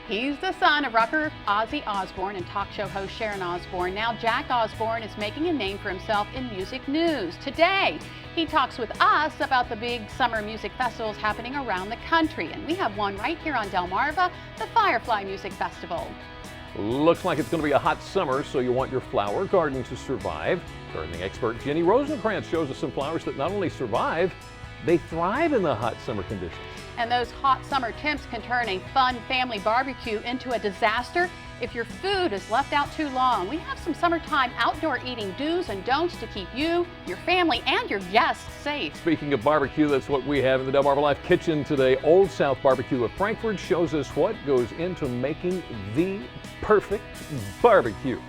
He's the son of rocker Ozzy Osbourne and talk show host Sharon Osbourne. Now Jack Osbourne is making a name for himself in music news. Today, he talks with us about the big summer music festivals happening around the country. And we have one right here on Delmarva, the Firefly Music Festival. Looks like it's going to be a hot summer, so you want your flower garden to survive. Gardening expert Jenny Rosenkrantz shows us some flowers that not only survive, they thrive in the hot summer conditions. And those hot summer temps can turn a fun family barbecue into a disaster if your food is left out too long. We have some summertime outdoor eating do's and don'ts to keep you, your family, and your guests safe. Speaking of barbecue, that's what we have in the Delmarva Life Kitchen today. Old South Barbecue of Frankfort shows us what goes into making the perfect barbecue.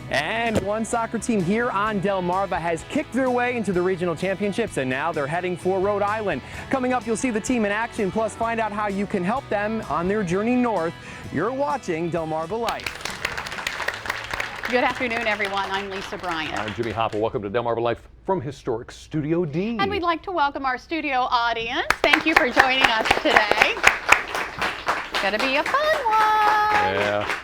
And one soccer team here on Delmarva has kicked their way into the regional championships, and now they're heading for Rhode Island. Coming up, you'll see the team in action, plus find out how you can help them on their journey north. You're watching Delmarva Life. Good afternoon, everyone. I'm Lisa Bryant. I'm Jimmy Hopple. Welcome to Delmarva Life from historic Studio D. And we'd like to welcome our studio audience. Thank you for joining us today. It's going to be a fun one. Yeah.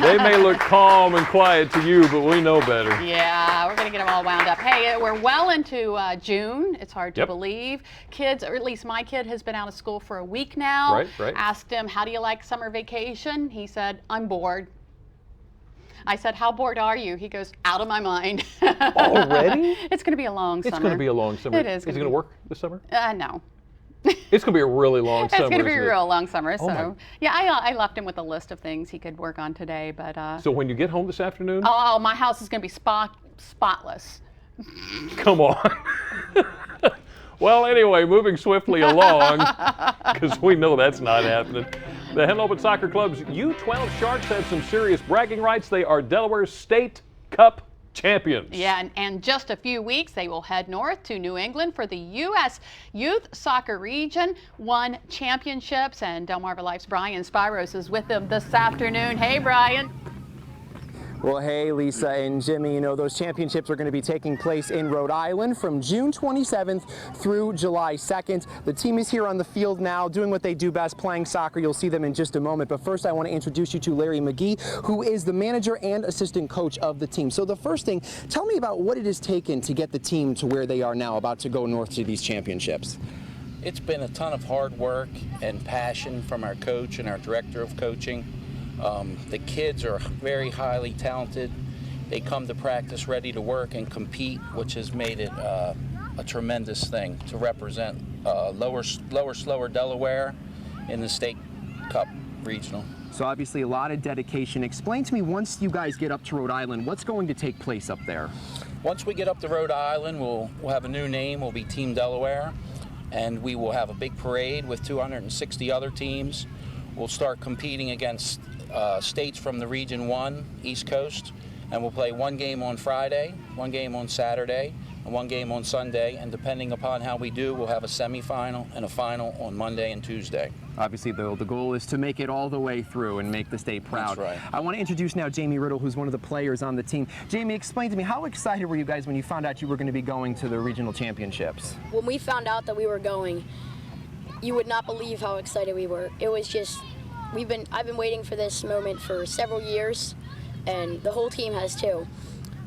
They may look calm and quiet to you, but we know better. Yeah, we're going to get them all wound up. Hey, we're well into June. It's hard to believe. Kids, or at least my kid, has been out of school for a week now. Right. Asked him, how do you like summer vacation? He said, I'm bored. I said, how bored are you? He goes, out of my mind. Already? It's going to be a long summer. It's going to be a long summer. It is. Is it going to work this summer? No. It's going to be a really long summer. It's going to be a real long summer. Oh So, yeah, I left him with a list of things he could work on today. But so when you get home this afternoon? Oh, my house is going to be spotless. Come on. Well, anyway, moving swiftly along, because we know that's not happening. The Henlopen Soccer Club's U12 Sharks have some serious bragging rights. They are Delaware's State Cup champions. Yeah, and just a few weeks, they will head north to New England for the U.S. Youth Soccer Region 1 Championships. And Delmarva Life's Brian Spiros is with them this afternoon. Hey, Brian. Well, hey, Lisa and Jimmy, you know, those championships are going to be taking place in Rhode Island from June 27th through July 2nd. The team is here on the field now doing what they do best, playing soccer. You'll see them in just a moment. But first, I want to introduce you to Larry McGee, who is the manager and assistant coach of the team. So the first thing, tell me about what it has taken to get the team to where they are now, about to go north to these championships. It's been a ton of hard work and passion from our coach and our director of coaching. The kids are very highly talented. They come to practice ready to work and compete, which has made it a tremendous thing to represent lower, slower Delaware in the State Cup Regional. So obviously a lot of dedication. Explain to me, once you guys get up to Rhode Island, what's going to take place up there? Once we get up to Rhode Island, we'll have a new name. We'll be Team Delaware, and we will have a big parade with 260 other teams. We'll start competing against states from the Region 1, East Coast, and we'll play one game on Friday, one game on Saturday, and one game on Sunday, and depending upon how we do, we'll have a semifinal and a final on Monday and Tuesday. Obviously, though, the goal is to make it all the way through and make the state proud. That's right. I want to introduce now Jamie Riddle, who's one of the players on the team. Jamie, explain to me, how excited were you guys when you found out you were going to be going to the regional championships? When we found out that we were going, you would not believe how excited we were. It was just, I've been waiting for this moment for several years, and the whole team has too.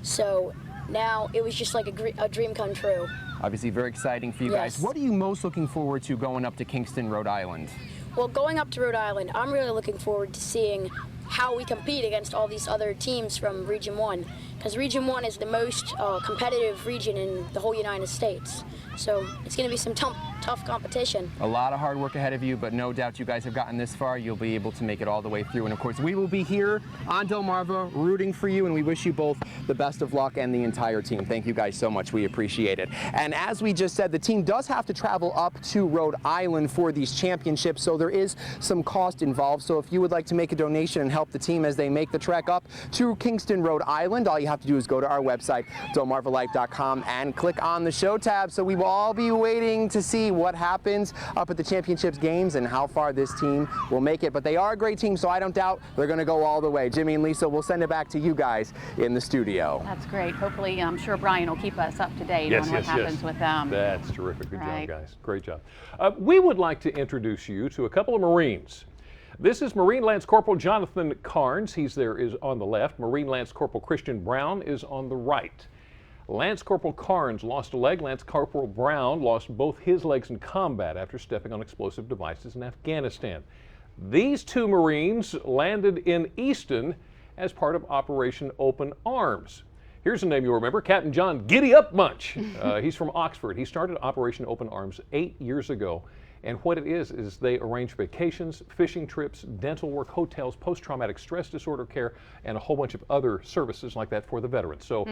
So now it was just like a dream come true. Obviously very exciting for you guys. What are you most looking forward to going up to Kingston, Rhode Island? Well, going up to Rhode Island, I'm really looking forward to seeing how we compete against all these other teams from Region 1, because Region 1 is the most competitive region in the whole United States. So it's going to be some tough competition. A lot of hard work ahead of you, but no doubt you guys have gotten this far. You'll be able to make it all the way through. And of course, we will be here on Delmarva rooting for you, and we wish you both the best of luck and the entire team. Thank you guys so much. We appreciate it. And as we just said, the team does have to travel up to Rhode Island for these championships, so there is some cost involved. So if you would like to make a donation and help the team as they make the trek up to Kingston, Rhode Island, all you have to do is go to our website, delmarvalife.com, and click on the show tab. So we will all be waiting to see what happens up at the championships games and how far this team will make it. But they are a great team, so I don't doubt they're going to go all the way. Jimmy and Lisa, we'll send it back to you guys in the studio. That's great. Hopefully, I'm sure Brian will keep us up to date on what happens with them. That's terrific. Good job, guys. Great job. We would like to introduce you to a couple of Marines. This is Marine Lance Corporal Jonathan Carnes. He's there is on the left. Marine Lance Corporal Christian Brown is on the right. Lance Corporal Carnes lost a leg. Lance Corporal Brown lost both his legs in combat after stepping on explosive devices in Afghanistan. These two Marines landed in Easton as part of Operation Open Arms. Here's a name you'll remember, Captain John Giddy Up Munch. He's from Oxford. He started Operation Open Arms 8 years ago. And what it is they arrange vacations, fishing trips, dental work, hotels, post-traumatic stress disorder care, and a whole bunch of other services like that for the veterans. So,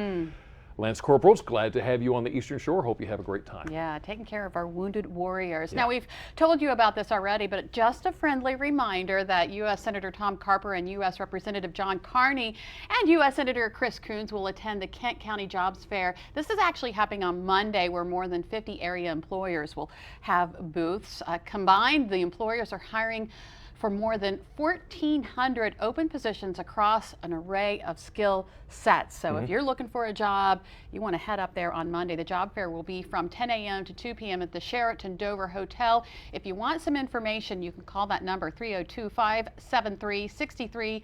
Lance Corporals, glad to have you on the Eastern Shore. Hope you have a great time. Yeah, taking care of our wounded warriors. Yeah. Now, we've told you about this already, but just a friendly reminder that U.S. Senator Tom Carper and U.S. Representative John Carney and U.S. Senator Chris Coons will attend the Kent County Jobs Fair. This is actually happening on Monday, where more than 50 area employers will have booths. Combined, the employers are hiring for more than 1,400 open positions across an array of skill sets. So if you're looking for a job, you want to head up there on Monday. The job fair will be from 10 a.m. to 2 p.m. at the Sheraton Dover Hotel. If you want some information, you can call that number, 302-573-6345.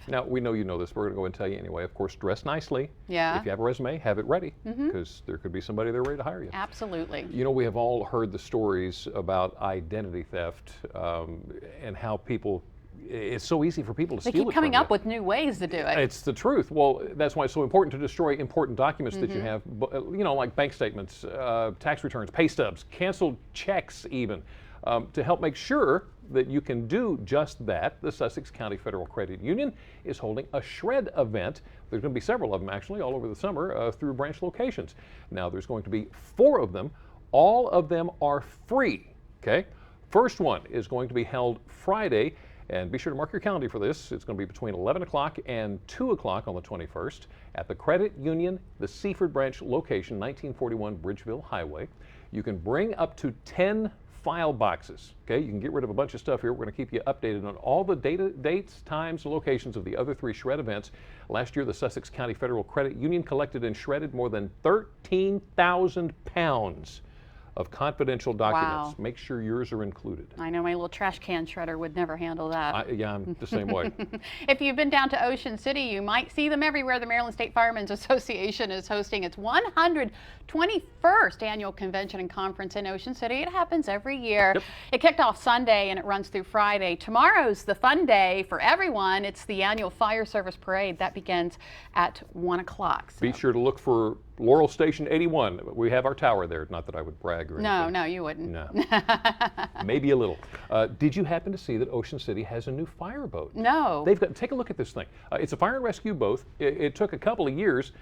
Now, we know you know this. We're going to go and tell you anyway. Of course, dress nicely. Yeah. If you have a resume, have it ready, because there could be somebody there ready to hire you. Absolutely. You know, we have all heard the stories about identity theft and how people, it's so easy for people to steal it from you. They keep coming up with new ways to do it. It's the truth. Well, that's why it's so important to destroy important documents that you have, you know, like bank statements, tax returns, pay stubs, canceled checks even. To help make sure that you can do just that, the Sussex County Federal Credit Union is holding a shred event. There's going to be several of them actually all over the summer through branch locations. Now there's going to be 4 of them. All of them are free, okay? First one is going to be held Friday, and be sure to mark your calendar for this. It's going to be between 11 o'clock and 2 o'clock on the 21st at the Credit Union, the Seaford Branch location, 1941 Bridgeville Highway. You can bring up to 10 file boxes. Okay, you can get rid of a bunch of stuff here. We're going to keep you updated on all the dates, times, and locations of the other 3 shred events. Last year, the Sussex County Federal Credit Union collected and shredded more than 13,000 pounds of confidential documents. Wow. Make sure yours are included. I know my little trash can shredder would never handle that. Yeah, I'm the same way. If you've been down to Ocean City, you might see them everywhere. The Maryland State Firemen's Association is hosting its 121st annual convention and conference in Ocean City. It happens every year. Yep. It kicked off Sunday and it runs through Friday. Tomorrow's the fun day for everyone. It's the annual Fire Service Parade that begins at 1 o'clock. So. Be sure to look for Laurel Station 81. We have our tower there. Not that I would brag or anything. No, you wouldn't. No. Maybe a little. Did you happen to see that Ocean City has a new fireboat? No. They've got. Take a look at this thing. It's a fire and rescue boat. It took a couple of years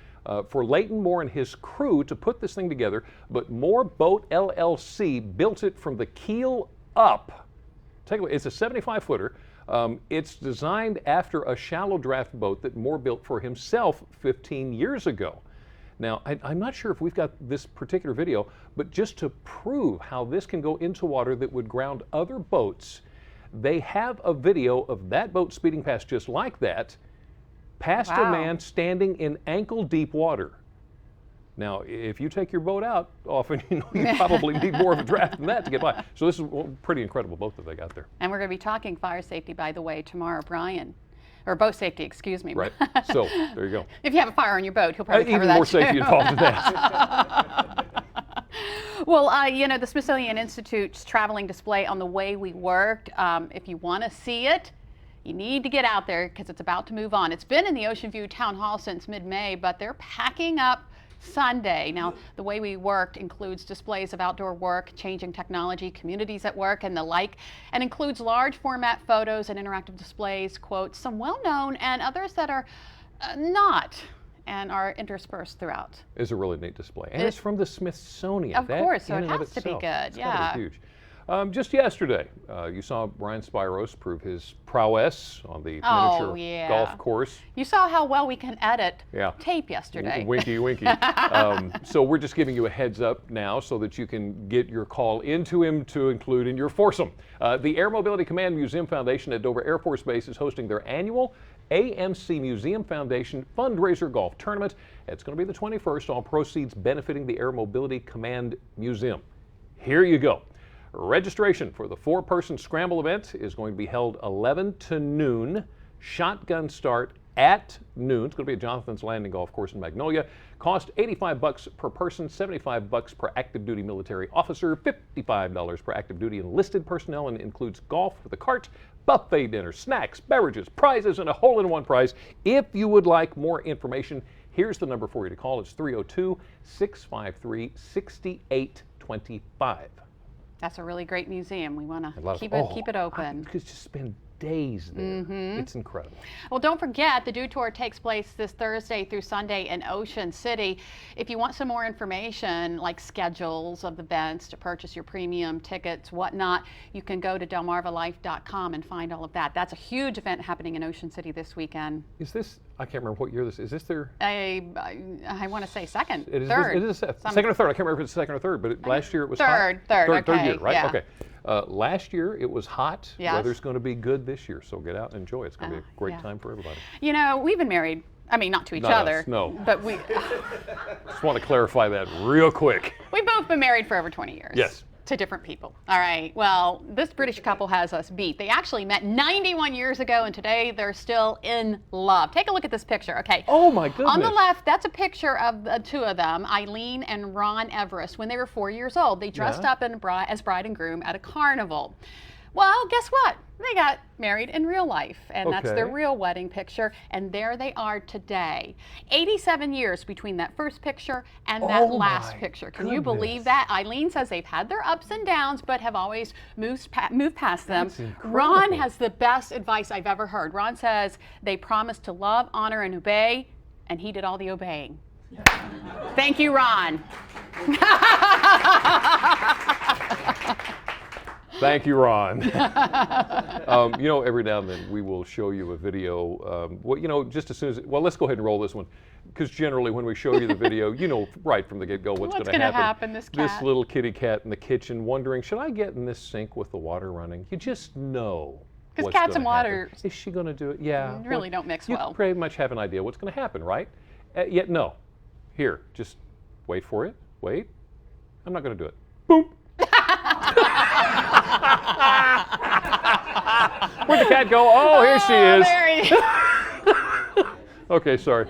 for Leighton Moore and his crew to put this thing together, but Moore Boat LLC built it from the keel up. Take a look. It's a 75-footer. It's designed after a shallow draft boat that Moore built for himself 15 years ago. Now, I'm not sure if we've got this particular video, but just to prove how this can go into water that would ground other boats, they have a video of that boat speeding past just like that, past a man standing in ankle-deep water. Now, if you take your boat out often, you know you probably need more of a draft than that to get by. So this is a pretty incredible boat that they got there. And we're going to be talking fire safety, by the way, tomorrow, Brian. Or boat safety, excuse me. Right. So there you go. If you have a fire on your boat, he'll probably cover that even more too. safety involved in that. Well, you know, the Smithsonian Institute's traveling display on the way we worked. If you want to see it, you need to get out there because it's about to move on. It's been in the Ocean View Town Hall since mid-May, but they're packing up Sunday. Now, the way we worked includes displays of outdoor work, changing technology, communities at work, and the like, and includes large format photos and interactive displays, quotes, some well-known and others that are not, and are interspersed throughout. It's a really neat display. And it's from the Smithsonian. Of course, so it has to be good. It's Yeah. gotta be huge. Just yesterday, you saw Brian Spiros prove his prowess on the miniature golf course. You saw how well we can edit Yeah. tape yesterday. Winky, winky. So we're just giving you a heads up now so that you can get your call into him to include in your foursome. The Air Mobility Command Museum Foundation at Dover Air Force Base is hosting their annual AMC Museum Foundation fundraiser golf tournament. It's going to be the 21st, all proceeds benefiting the Air Mobility Command Museum. Here you go. Registration for the 4-person scramble event is going to be held 11 to noon. Shotgun start at noon. It's going to be at Jonathan's Landing Golf Course in Magnolia. Cost $85 per person, $75 per active duty military officer, $55 per active duty enlisted personnel, and includes golf with a cart, buffet dinner, snacks, beverages, prizes, and a hole-in-one prize. If you would like more information, here's the number for you to call. It's 302-653-6825. That's a really great museum. We want to keep it open. You could just spend days there. It's incredible. Well, don't forget, the Dew Tour takes place this Thursday through Sunday in Ocean City. If you want some more information, like schedules of events to purchase your premium tickets, whatnot, you can go to delmarvalife.com and find all of that. That's a huge event happening in Ocean City this weekend. Is this, I can't remember what year this is. Is this their? I want to say second, third. third. It is second or third. I can't remember if it's second or third, but last year it was third. hot. Okay, third year, right? yeah. Okay. Last year it was hot. Yes. Weather's going to be good this year, so get out and enjoy. It's going to be a great yeah. time for everybody. You know, we've been married. I mean, not to each Not other. us, no. But we Just want to clarify that real quick. we've both been married for over 20 years. Yes. To different people. All right. Well, this British couple has us beat. They actually met 91 years ago, and today they're still in love. Take a look at this picture. Okay. Oh my goodness. On the left, that's a picture of the two of them, Eileen and Ron Everest, when they were 4 years old. They dressed up as bride and groom at a carnival. Well, guess what? They got married in real life, and that's their real wedding picture, and there they are today. 87 years between that first picture and that last picture. Can you believe that? Eileen says they've had their ups and downs, but have always moved past them. Ron has the best advice I've ever heard. Ron says they promised to love, honor, and obey, and he did all the obeying. Thank you, Ron. Thank you, Ron. You know, every now and then we will show you a video. Well, you know, just as soon as, well, let's go ahead and roll this one. Because generally when we show you the video, you know right from the get-go what's going to happen. This cat. This little kitty cat in the kitchen wondering, should I get in this sink with the water running? You just know. Because cats and water. Is she going to do it? Yeah. Really don't mix well. You pretty much have an idea what's going to happen, right? Yet no. Here, just wait for it. Wait. I'm not going to do it. Boom. Where'd the cat go? Oh, here she is. There he is. Okay, sorry.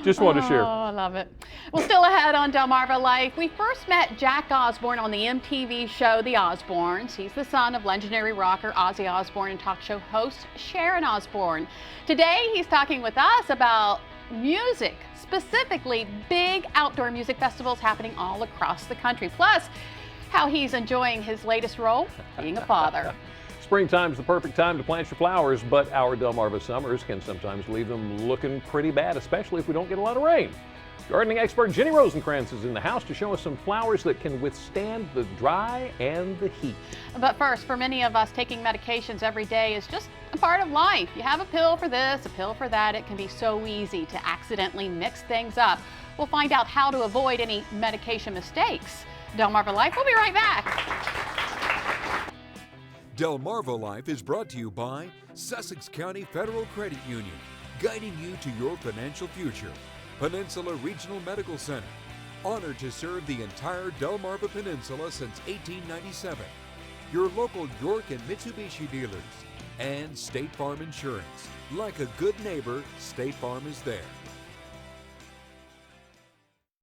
Just wanted to share. Oh, I love it. Well, still ahead on Delmarva Life, we first met Jack Osbourne on the MTV show The Osbournes. He's the son of legendary rocker Ozzy Osbourne and talk show host Sharon Osbourne. Today, he's talking with us about music, specifically big outdoor music festivals happening all across the country. Plus, how he's enjoying his latest role, being a father. Springtime's the perfect time to plant your flowers, but our Delmarva summers can sometimes leave them looking pretty bad, especially if we don't get a lot of rain. Gardening expert Jenny Rosenkrantz is in the house to show us some flowers that can withstand the dry and the heat. But first, for many of us, taking medications every day is just a part of life. You have a pill for this, a pill for that. It can be so easy to accidentally mix things up. We'll find out how to avoid any medication mistakes. Delmarva Life, we'll be right back. Delmarva Life is brought to you by Sussex County Federal Credit Union, guiding you to your financial future. Peninsula Regional Medical Center, honored to serve the entire Delmarva Peninsula since 1897. Your local York and Mitsubishi dealers. And State Farm Insurance. Like a good neighbor, State Farm is there.